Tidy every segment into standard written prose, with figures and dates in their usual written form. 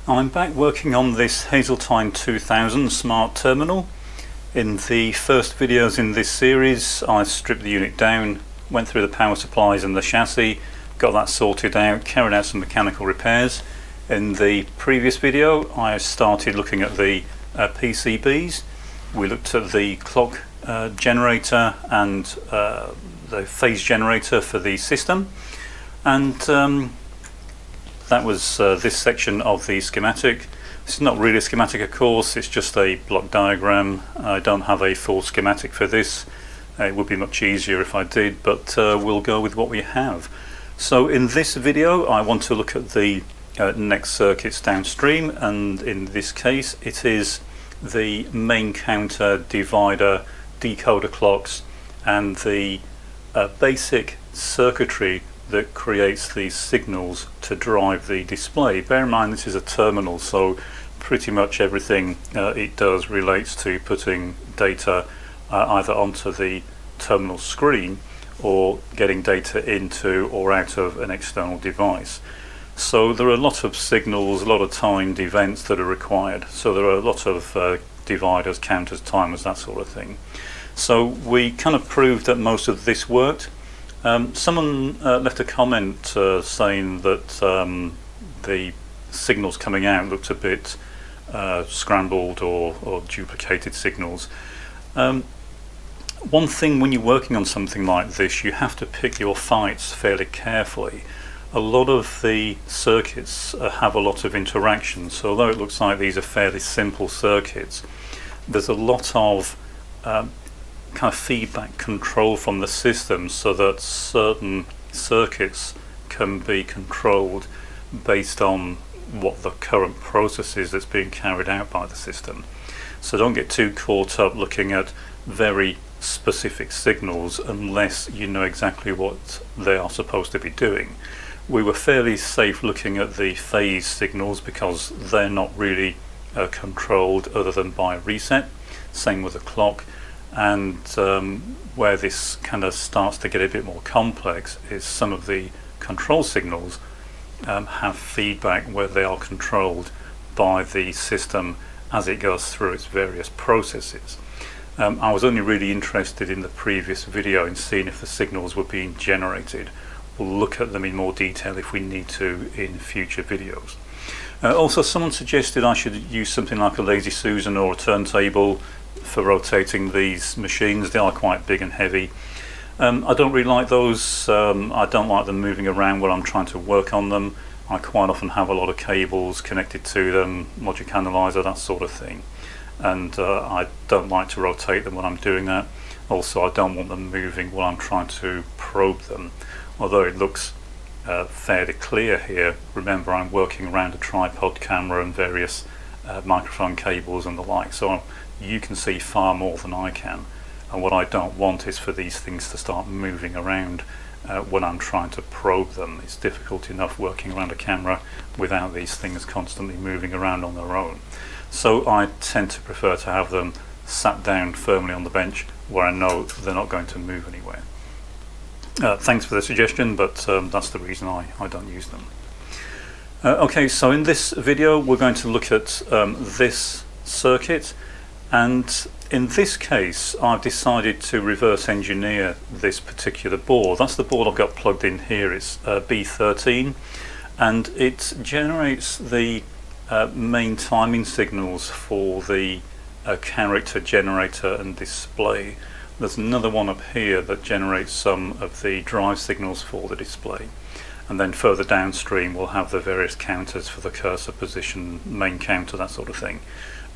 I'm back working on this Hazeltine 2000 smart terminal. In the first videos in this series I stripped the unit down, went through the power supplies and the chassis, got that sorted out, carried out some mechanical repairs. In the previous video I started looking at the PCBs. We looked at the clock generator and the phase generator for the system, and that was this section of the schematic. It's not really a schematic, of course, it's just a block diagram. I don't have a full schematic for this. It would be much easier if I did, but we'll go with what we have. So in this video I want to look at the next circuits downstream, and in this case it is the main counter, divider, decoder clocks, and the basic circuitry that creates these signals to drive the display. Bear in mind this is a terminal, so pretty much everything it does relates to putting data either onto the terminal screen or getting data into or out of an external device. So there are a lot of signals, a lot of timed events that are required. So there are a lot of dividers, counters, timers, that sort of thing. So we kind of proved that most of this worked. Someone left a comment saying that the signals coming out looked a bit scrambled or duplicated signals. One thing when you're working on something like this, you have to pick your fights fairly carefully. A lot of the circuits have a lot of interaction, so although it looks like these are fairly simple circuits, there's a lot of kind of feedback control from the system, so that certain circuits can be controlled based on what the current process is that's being carried out by the system. So don't get too caught up looking at very specific signals unless you know exactly what they are supposed to be doing. We were fairly safe looking at the phase signals because they're not really controlled other than by reset. Same with the clock. And where this kind of starts to get a bit more complex is some of the control signals have feedback where they are controlled by the system as it goes through its various processes. I was only really interested in the previous video in seeing if the signals were being generated. We'll look at them in more detail if we need to in future videos. Also, someone suggested I should use something like a Lazy Susan or a turntable for rotating these machines. They are quite big and heavy. I don't really like those. I don't like them moving around when I'm trying to work on them. I quite often have a lot of cables connected to them, logic analyzer, that sort of thing, and I don't like to rotate them when I'm doing that. Also, I don't want them moving while I'm trying to probe them. Although it looks fairly clear here, remember I'm working around a tripod camera and various microphone cables and the like, so you can see far more than I can, and what I don't want is for these things to start moving around when I'm trying to probe them. It's difficult enough working around a camera without these things constantly moving around on their own. So I tend to prefer to have them sat down firmly on the bench where I know they're not going to move anywhere. Thanks for the suggestion, but that's the reason I don't use them. Okay, so in this video we're going to look at this circuit, and in this case I've decided to reverse engineer this particular board. That's the board I've got plugged in here. It's B13, and it generates the main timing signals for the character generator and display. There's another one up here that generates some of the drive signals for the display, and then further downstream we'll have the various counters for the cursor position, main counter, that sort of thing.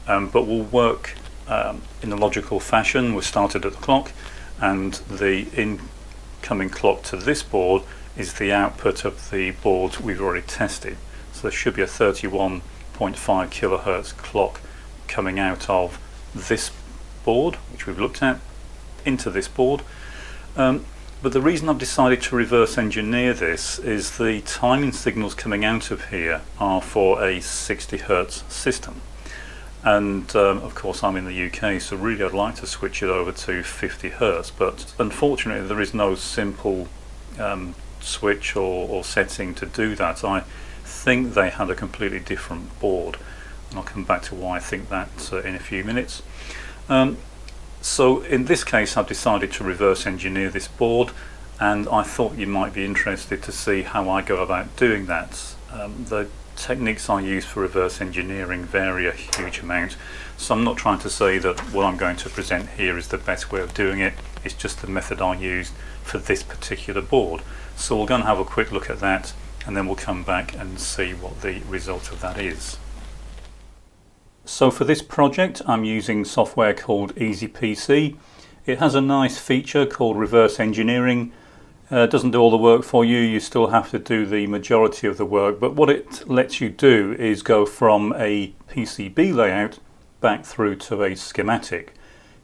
But we'll work in a logical fashion. We started at the clock, and the incoming clock to this board is the output of the board we've already tested. So there should be a 31.5 kilohertz clock coming out of this board, which we've looked at, into this board. But the reason I've decided to reverse engineer this is the timing signals coming out of here are for a 60 Hertz system, and of course I'm in the UK, so really I'd like to switch it over to 50 Hertz, but unfortunately there is no simple switch or setting to do that. I think they had a completely different board, and I'll come back to why I think that in a few minutes. So in this case I've decided to reverse engineer this board, and I thought you might be interested to see how I go about doing that. The techniques I use for reverse engineering vary a huge amount, so I'm not trying to say that what I'm going to present here is the best way of doing it. It's just the method I used for this particular board. So we'll go and have a quick look at that, and then we'll come back and see what the result of that is. So for this project I'm using software called EasyPC. It has a nice feature called reverse engineering. It doesn't do all the work for you, you still have to do the majority of the work, but what it lets you do is go from a PCB layout back through to a schematic.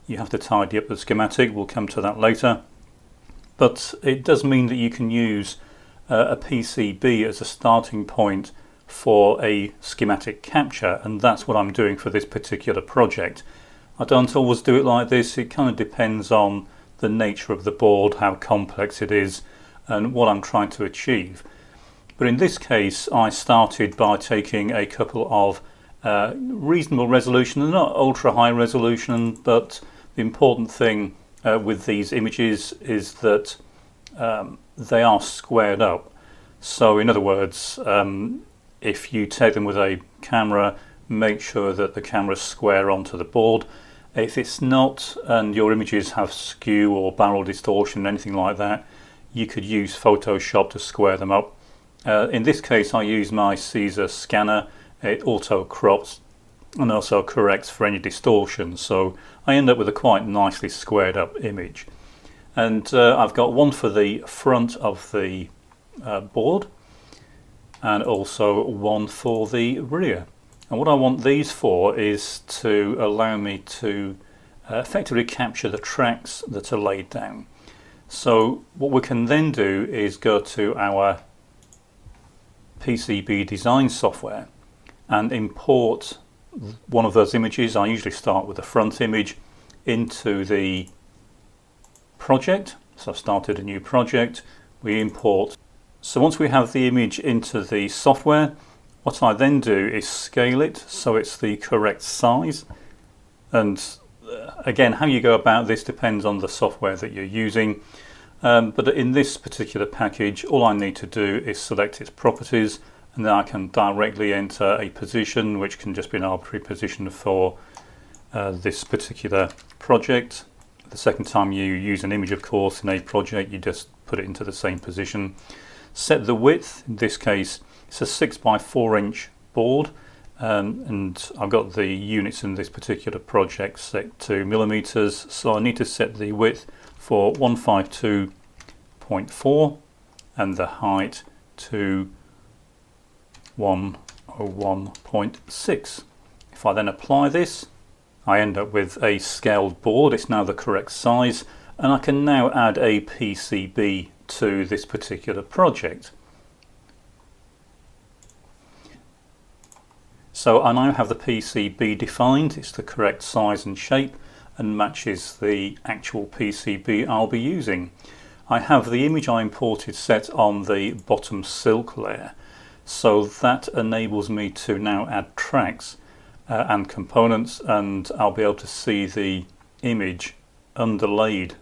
You have to tidy up the schematic, we'll come to that later, but it does mean that you can use a PCB as a starting point for a schematic capture, and that's what I'm doing for this particular project. I don't always do it like this, it kind of depends on the nature of the board, how complex it is, and what I'm trying to achieve. But in this case I started by taking a couple of reasonable resolution, not ultra high resolution, but the important thing with these images is that they are squared up. So in other words, if you take them with a camera, make sure that the camera's square onto the board. If it's not, and your images have skew or barrel distortion, anything like that, you could use Photoshop to square them up. In this case I use my Caesar scanner. It auto crops and also corrects for any distortion, so I end up with a quite nicely squared up image. And I've got one for the front of the board and also one for the rear. And what I want these for is to allow me to effectively capture the tracks that are laid down. So what we can then do is go to our PCB design software and import one of those images. I usually start with the front image into the project. So I've started a new project, we import. So once we have the image into the software, what I then do is scale it so it's the correct size. And again, how you go about this depends on the software that you're using. But in this particular package, all I need to do is select its properties, and then I can directly enter a position, which can just be an arbitrary position for this particular project. The second time you use an image, of course, in a project, you just put it into the same position. Set the width, in this case it's a 6x4 inch board, and I've got the units in this particular project set to millimeters, so I need to set the width for 152.4 and the height to 101.6. If I then apply this, I end up with a scaled board. It's now the correct size, and I can now add a PCB to this particular project. So I now have the PCB defined, it's the correct size and shape and matches the actual PCB I'll be using. I have the image I imported set on the bottom silk layer, so that enables me to now add tracks and components, and I'll be able to see the image underlaid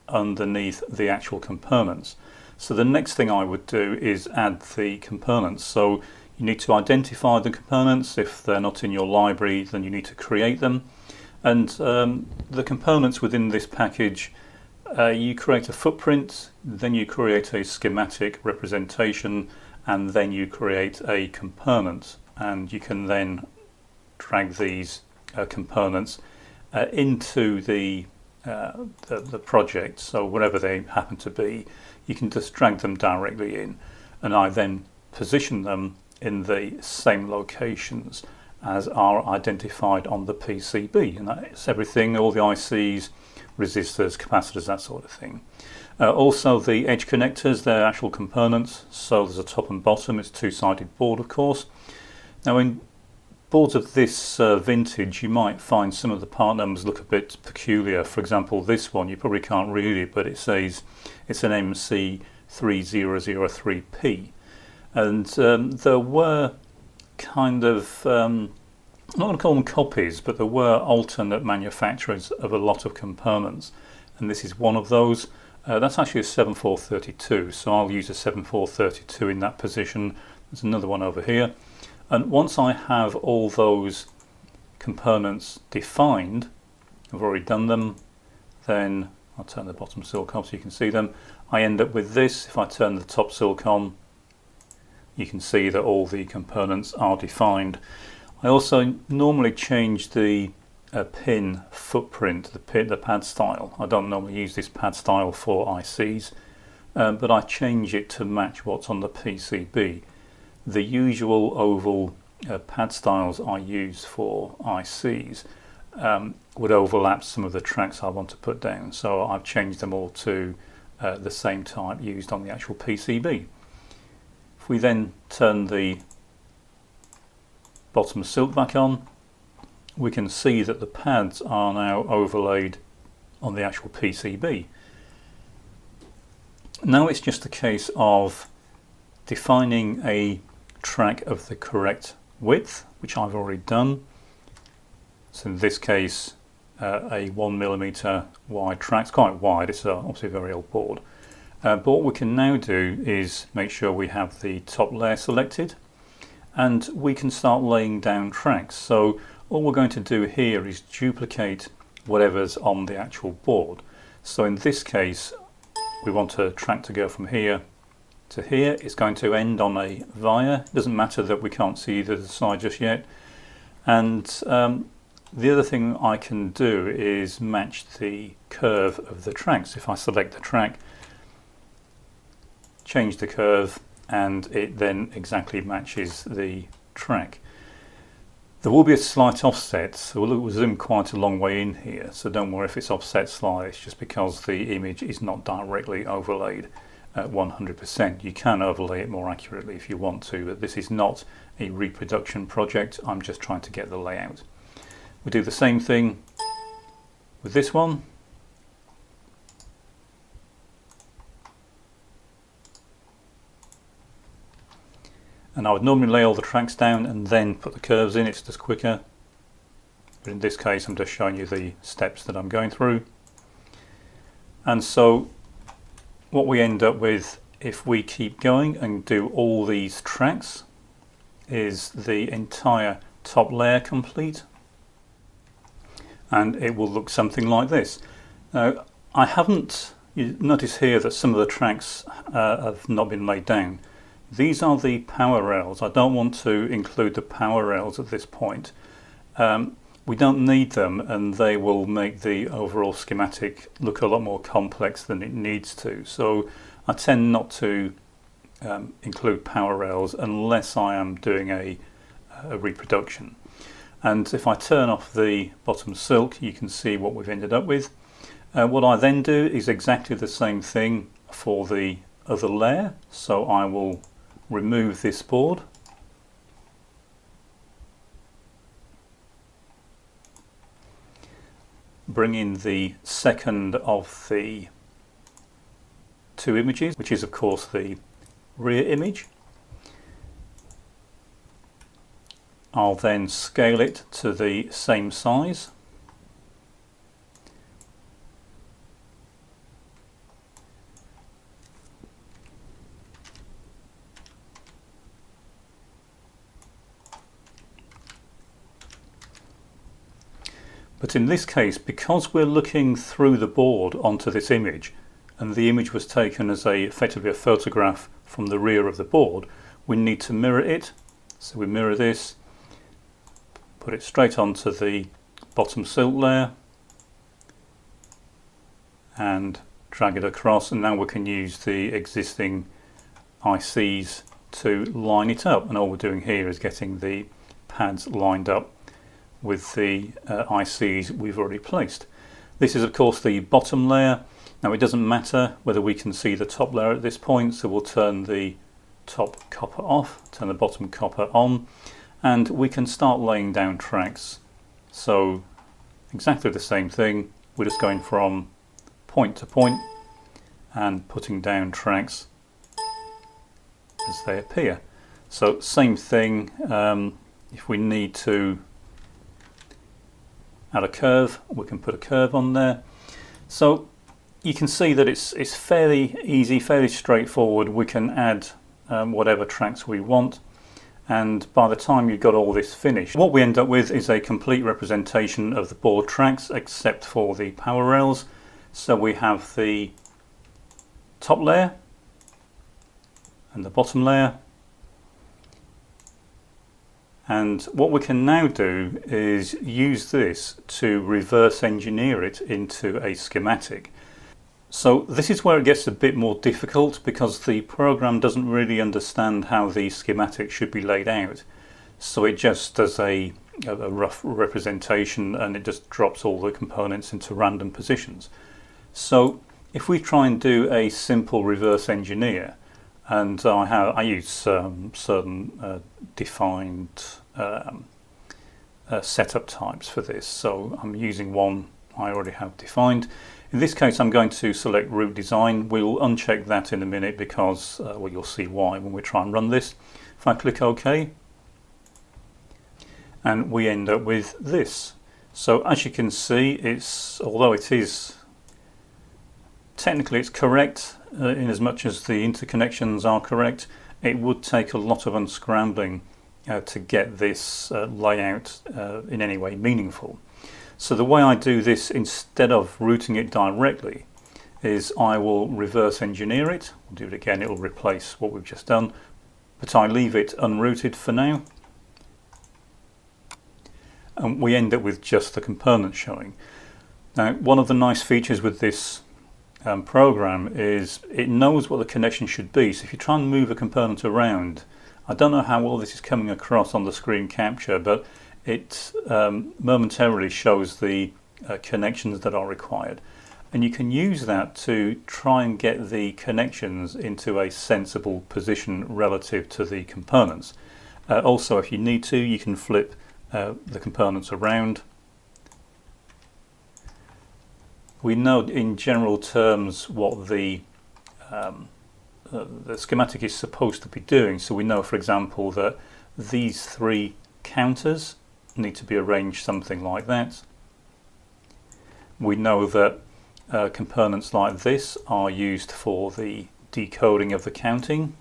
underneath the actual components. So the next thing I would do is add the components. So you need to identify the components. If they're not in your library, then you need to create them. And the components within this package, you create a footprint, then you create a schematic representation, and then you create a component. And you can then drag these components into the project. So wherever they happen to be, you can just drag them directly in, and I then position them in the same locations as are identified on the PCB, and that's everything, all the ICs, resistors, capacitors, that sort of thing. Also the edge connectors, they're actual components, so there's a top and bottom. It's a two-sided board, of course. Now in boards of this vintage, you might find some of the part numbers look a bit peculiar. For example, this one, you probably can't read it, but it says it's an MC3003P. And there were kind of, I'm not going to call them copies, but there were alternate manufacturers of a lot of components, and this is one of those. That's actually a 7432, so I'll use a 7432 in that position. There's another one over here, and once I have all those components defined, I've already done them, then I'll turn the bottom silk on so you can see them. I end up with this. If I turn the top silk on, you can see that all the components are defined. I also normally change the pin footprint, the pad style. I don't normally use this pad style for ICs, but I change it to match what's on the PCB. The usual oval pad styles I use for ICs would overlap some of the tracks I want to put down, so I've changed them all to the same type used on the actual PCB. If we then turn the bottom silk back on, we can see that the pads are now overlaid on the actual PCB. Now it's just a case of defining a track of the correct width, which I've already done. So in this case, a 1mm wide track. It's quite wide, it's obviously a very old board. But what we can now do is make sure we have the top layer selected, and we can start laying down tracks. So all we're going to do here is duplicate whatever's on the actual board. So in this case, we want a track to go from here to here. It's going to end on a via. It doesn't matter that we can't see either side just yet. And the other thing I can do is match the curve of the tracks. If I select the track, change the curve, and it then exactly matches the track. There will be a slight offset, so we'll zoom quite a long way in here, so don't worry if it's offset slightly. It's just because the image is not directly overlaid at 100%. You can overlay it more accurately if you want to, but this is not a reproduction project. I'm just trying to get the layout. We do the same thing with this one. And I would normally lay all the tracks down and then put the curves in, it's just quicker. But in this case I'm just showing you the steps that I'm going through. And so what we end up with, if we keep going and do all these tracks, is the entire top layer complete. And it will look something like this. Now, I haven't, you notice here that some of the tracks have not been laid down. These are the power rails. I don't want to include the power rails at this point. We don't need them, and they will make the overall schematic look a lot more complex than it needs to. So I tend not to include power rails unless I am doing a reproduction. And if I turn off the bottom silk, you can see what we've ended up with. What I then do is exactly the same thing for the other layer. So I will remove this board, bring in the second of the two images, which is of course the rear image. I'll then scale it to the same size. But in this case, because we're looking through the board onto this image, and the image was taken as effectively a photograph from the rear of the board, we need to mirror it. So we mirror this, put it straight onto the bottom silk layer, and drag it across, and now we can use the existing ICs to line it up. And all we're doing here is getting the pads lined up with the ICs we've already placed. This is of course the bottom layer. Now it doesn't matter whether we can see the top layer at this point, so we'll turn the top copper off, turn the bottom copper on, and we can start laying down tracks. So exactly the same thing, we're just going from point to point and putting down tracks as they appear. So same thing, if we need to add a curve, we can put a curve on there. So you can see that it's fairly easy, fairly straightforward. We can add whatever tracks we want, and by the time you've got all this finished, what we end up with is a complete representation of the board tracks except for the power rails. So we have the top layer and the bottom layer, and what we can now do is use this to reverse engineer it into a schematic. So this is where it gets a bit more difficult, because the program doesn't really understand how the schematic should be laid out. So it just does a rough representation, and it just drops all the components into random positions. So if we try and do a simple reverse engineer, and I use certain defined setup types for this, so I'm using one I already have defined. In this case, I'm going to select root design. We'll uncheck that in a minute because well, you'll see why when we try and run this. If I click OK, and we end up with this. So as you can see, although it is technically it's correct in as much as the interconnections are correct, it would take a lot of unscrambling to get this layout in any way meaningful. So the way I do this, instead of routing it directly, is I will reverse engineer it. We'll do it again, it'll replace what we've just done, but I leave it unrouted for now. And we end up with just the components showing. Now, one of the nice features with this program is it knows what the connection should be. So if you try and move a component around, I don't know how well this is coming across on the screen capture, but it momentarily shows the connections that are required, and you can use that to try and get the connections into a sensible position relative to the components. Also, if you need to, you can flip the components around. We know in general terms what the schematic is supposed to be doing, so we know, for example, that these three counters need to be arranged something like that. We know that components like this are used for the decoding of the counting,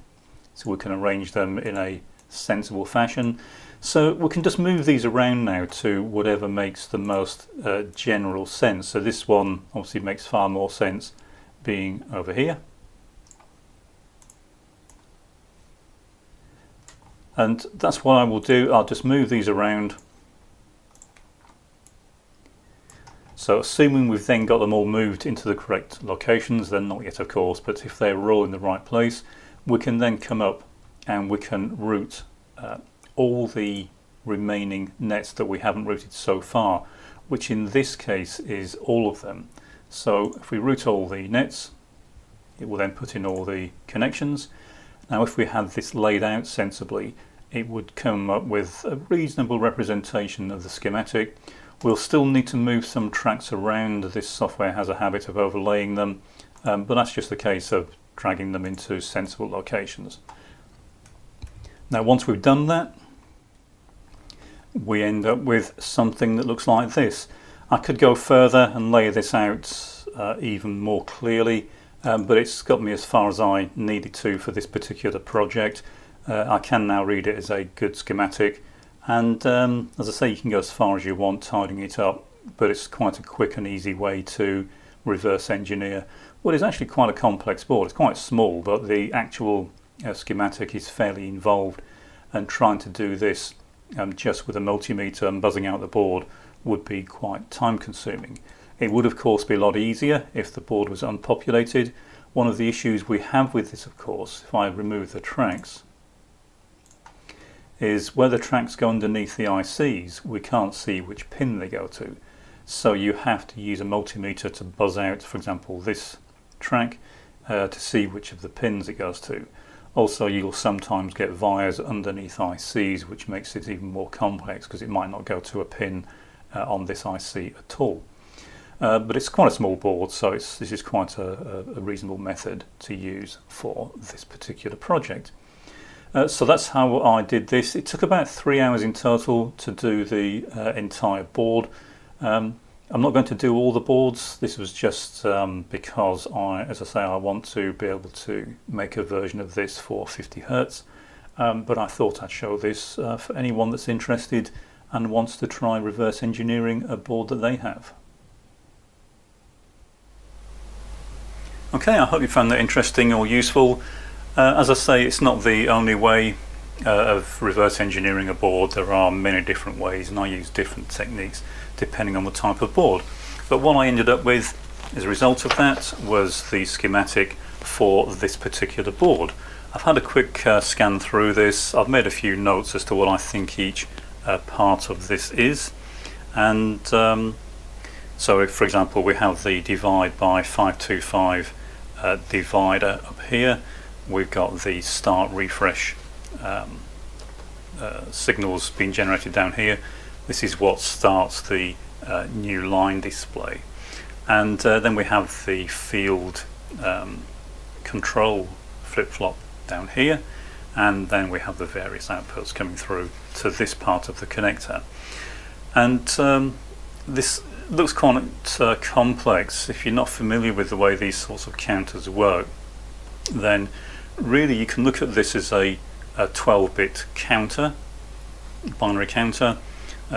so we can arrange them in a sensible fashion. So we can just move these around now to whatever makes the most general sense. So this one obviously makes far more sense being over here. And that's what I will do. I'll just move these around. So assuming we've then got them all moved into the correct locations, then not yet of course, but if they're all in the right place, we can then come up and we can route all the remaining nets that we haven't routed so far, which in this case is all of them. So if we route all the nets, it will then put in all the connections. Now if we had this laid out sensibly, it would come up with a reasonable representation of the schematic. We'll still need to move some tracks around. This software has a habit of overlaying them, but that's just a case of dragging them into sensible locations. Now once we've done that, we end up with something that looks like this. I could go further and lay this out even more clearly, but it's got me as far as I needed to for this particular project. I can now read it as a good schematic. And as I say, you can go as far as you want tidying it up, but it's quite a quick and easy way to reverse engineer what is actually quite a complex board. It's quite small, but the actual schematic is fairly involved, and trying to do this just with a multimeter and buzzing out the board would be quite time consuming. It would of course be a lot easier if the board was unpopulated. One of the issues we have with this, of course, if I remove the tracks, is where the tracks go underneath the ICs, we can't see which pin they go to. So you have to use a multimeter to buzz out, for example, this track to see which of the pins it goes to. Also, you'll sometimes get wires underneath ICs, which makes it even more complex because it might not go to a pin on this IC at all. But it's quite a small board, so this is quite a reasonable method to use for this particular project. So that's how I did this. It took about 3 hours in total to do the entire board. I'm not going to do all the boards. This was just because as I say, I want to be able to make a version of this for 50 Hertz. But I thought I'd show this for anyone that's interested and wants to try reverse engineering a board that they have. Okay, I hope you found that interesting or useful. As I say, it's not the only way of reverse engineering a board. There are many different ways, and I use different techniques depending on the type of board. But what I ended up with as a result of that was the schematic for this particular board. I've had a quick scan through this. I've made a few notes as to what I think each part of this is, and so if, for example, we have the divide by 525 divider up here, we've got the start refresh signals being generated down here. This is what starts the new line display, and then we have the field control flip-flop down here, and then we have the various outputs coming through to this part of the connector. And this looks quite complex. If you're not familiar with the way these sorts of counters work, then really you can look at this as a 12-bit counter, binary counter.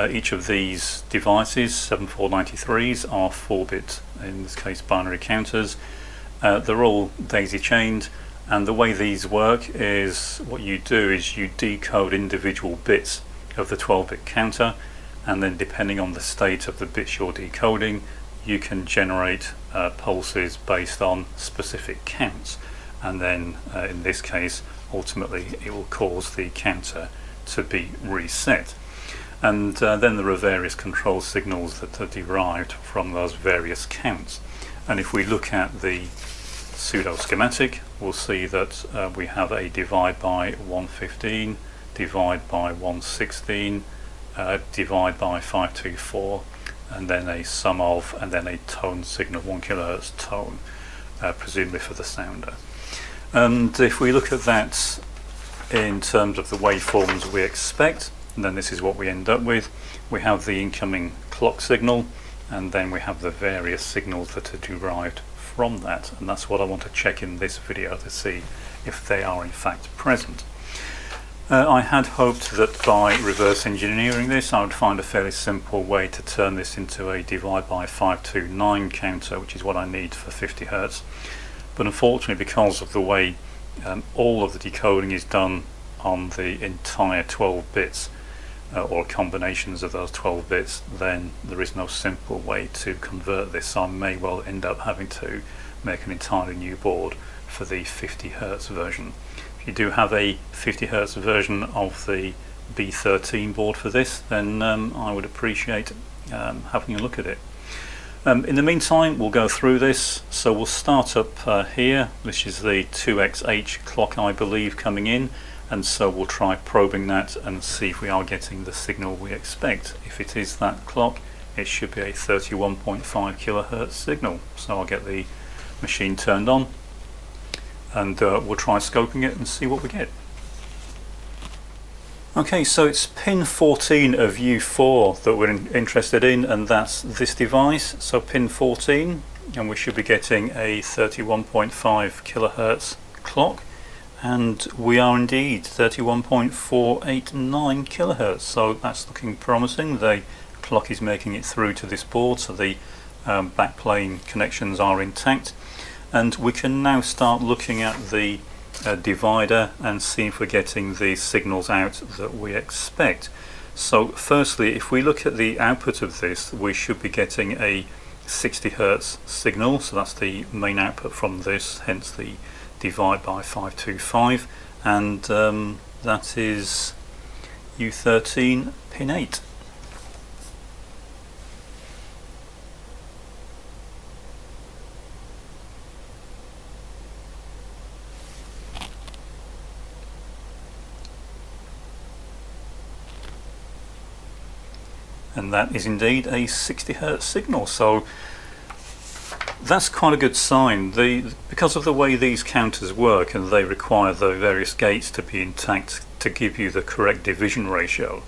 Each of these devices, 7493s, are 4-bit, in this case, binary counters. They're all daisy chained, and the way these work is what you do is you decode individual bits of the 12-bit counter, and then depending on the state of the bits you're decoding, you can generate pulses based on specific counts, and then in this case ultimately it will cause the counter to be reset. And then there are various control signals that are derived from those various counts. And if we look at the pseudo schematic, we'll see that we have a divide by 115, divide by 116, divide by 524, and then a sum of, and then a tone signal, 1 kHz tone, presumably for the sounder. And if we look at that in terms of the waveforms we expect, and then this is what we end up with. We have the incoming clock signal, and then we have the various signals that are derived from that, and that's what I want to check in this video to see if they are in fact present. I had hoped that by reverse engineering this I would find a fairly simple way to turn this into a divide by 529 counter, which is what I need for 50 Hertz. But unfortunately, because of the way all of the decoding is done on the entire 12 bits, or combinations of those 12 bits, then there is no simple way to convert this. So I may well end up having to make an entirely new board for the 50 Hertz version. If you do have a 50 Hertz version of the B13 board for this, then I would appreciate having a look at it. In the meantime, we'll go through this. So we'll start up here. This is the 2XH clock, I believe, coming in. And so we'll try probing that and see if we are getting the signal we expect. If it is that clock, it should be a 31.5 kHz signal. So I'll get the machine turned on, and we'll try scoping it and see what we get. Okay, so it's pin 14 of U4 that we're interested in, and that's this device. So pin 14, and we should be getting a 31.5 kHz clock. And we are indeed 31.489 kHz, so that's looking promising. The clock is making it through to this board, so the backplane connections are intact, and we can now start looking at the divider and see if we're getting the signals out that we expect. So firstly, if we look at the output of this, we should be getting a 60 Hertz signal, so that's the main output from this, hence the divide by 525, and that is U13 pin 8. And that is indeed a 60 Hertz signal. So that's quite a good sign. Because of the way these counters work, and they require the various gates to be intact to give you the correct division ratio,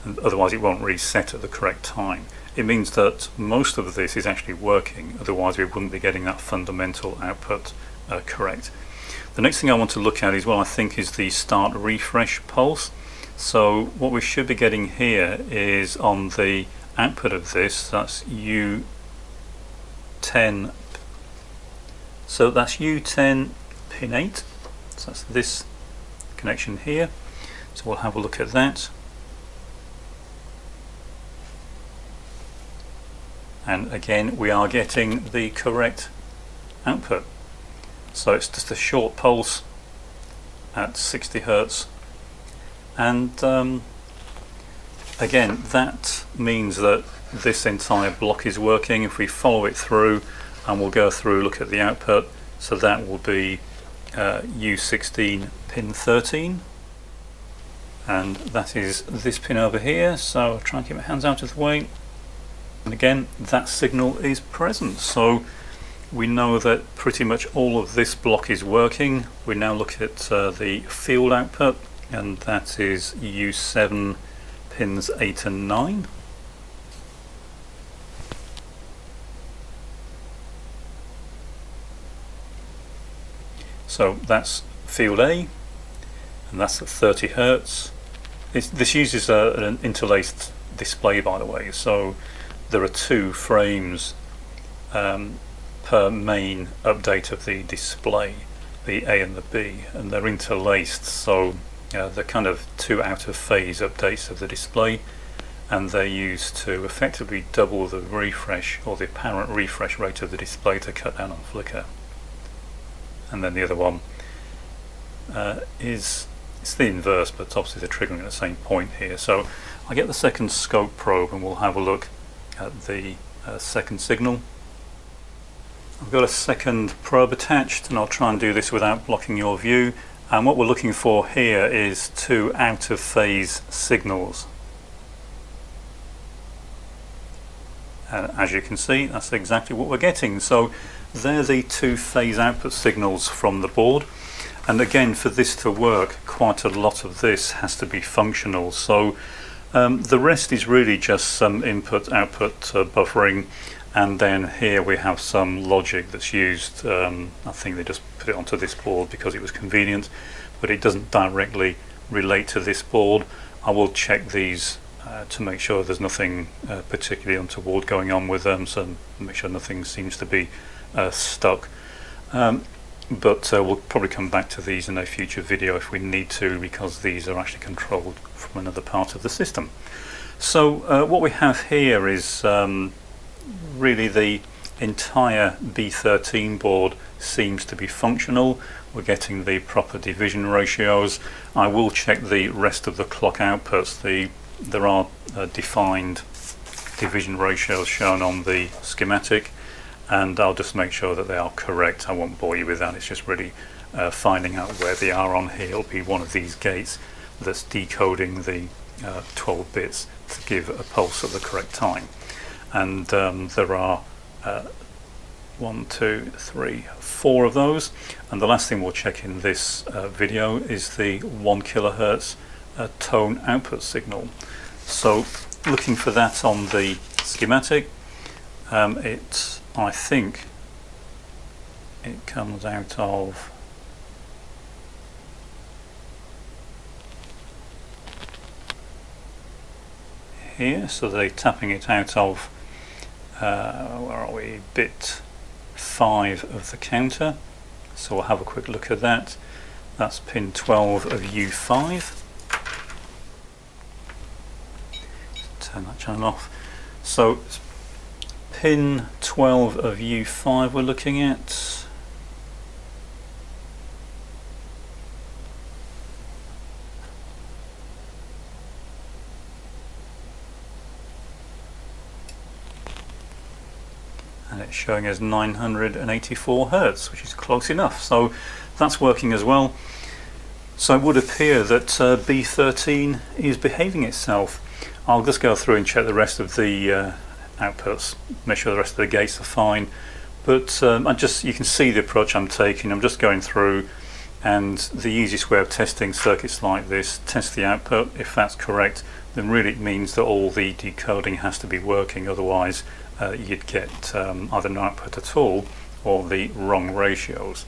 and otherwise it won't reset at the correct time. It means that most of this is actually working, otherwise we wouldn't be getting that fundamental output correct. The next thing I want to look at is what I think is the start refresh pulse. So what we should be getting here is on the output of this, that's U10. So that's U10 pin 8. So that's this connection here. So we'll have a look at that. And again, we are getting the correct output. So it's just a short pulse at 60 Hertz. And again, that means that this entire block is working. If we follow it through, and we'll go through, look at the output, so that will be U16 pin 13, and that is this pin over here. So I'll try and keep my hands out of the way, and again that signal is present, so we know that pretty much all of this block is working. We now look at the field output, and that is U7 pins 8 and 9. So that's field A, and that's at 30 Hertz. This uses an interlaced display, by the way, so there are 2 frames per main update of the display, the A and the B, and they're interlaced, so they're kind of 2 out of phase updates of the display, and they're used to effectively double the refresh, or the apparent refresh rate of the display, to cut down on flicker. And then the other one it's the inverse, but obviously they're triggering at the same point here. So I get the second scope probe, and we'll have a look at the second signal. I've got a second probe attached, and I'll try and do this without blocking your view. And what we're looking for here is 2 out of phase signals. And as you can see, that's exactly what we're getting. So they're the 2 phase output signals from the board. And again, for this to work, quite a lot of this has to be functional. So the rest is really just some input-output buffering, and then here we have some logic that's used. I think they just put it onto this board because it was convenient, but it doesn't directly relate to this board. I will check these to make sure there's nothing particularly untoward going on with them, so make sure nothing seems to be stuck. But we'll probably come back to these in a future video if we need to, because these are actually controlled from another part of the system. So what we have here is really the entire B13 board seems to be functional. We're getting the proper division ratios. I will check the rest of the clock outputs. There are defined division ratios shown on the schematic, and I'll just make sure that they are correct. I won't bore you with that, it's just really finding out where they are on here. It'll be one of these gates that's decoding the 12 bits to give a pulse at the correct time. And there are 1, 2, 3, 4 of those, and the last thing we'll check in this video is the 1 kilohertz tone output signal. So looking for that on the schematic, I think it comes out of here, so they're tapping it out of where are we, bit 5 of the counter. So we'll have a quick look at that. That's pin 12 of U5. Turn that channel off. So pin 12 of U5 we're looking at. And it's showing as 984 Hertz, which is close enough. So that's working as well. So it would appear that B13 is behaving itself. I'll just go through and check the rest of the outputs, make sure the rest of the gates are fine, But you can see the approach I'm taking. I'm just going through, and the easiest way of testing circuits like this, test the output. If that's correct, then really it means that all the decoding has to be working, otherwise you'd get either no output at all or the wrong ratios.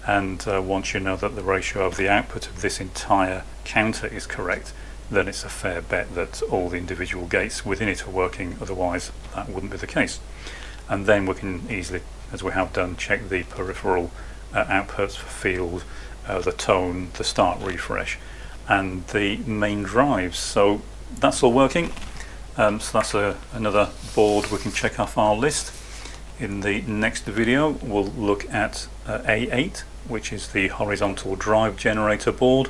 And once you know that the ratio of the output of this entire counter is correct, then it's a fair bet that all the individual gates within it are working, otherwise that wouldn't be the case. And then we can easily, as we have done, check the peripheral outputs for field, the tone, the start refresh, and the main drives. So that's all working. So that's another board we can check off our list. In the next video we'll look at A8, which is the horizontal drive generator board,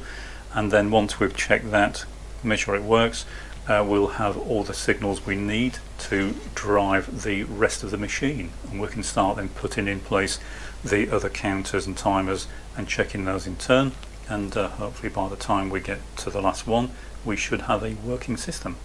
and then once we've checked that, make sure it works, we'll have all the signals we need to drive the rest of the machine, and we can start then putting in place the other counters and timers and checking those in turn, and hopefully by the time we get to the last one we should have a working system.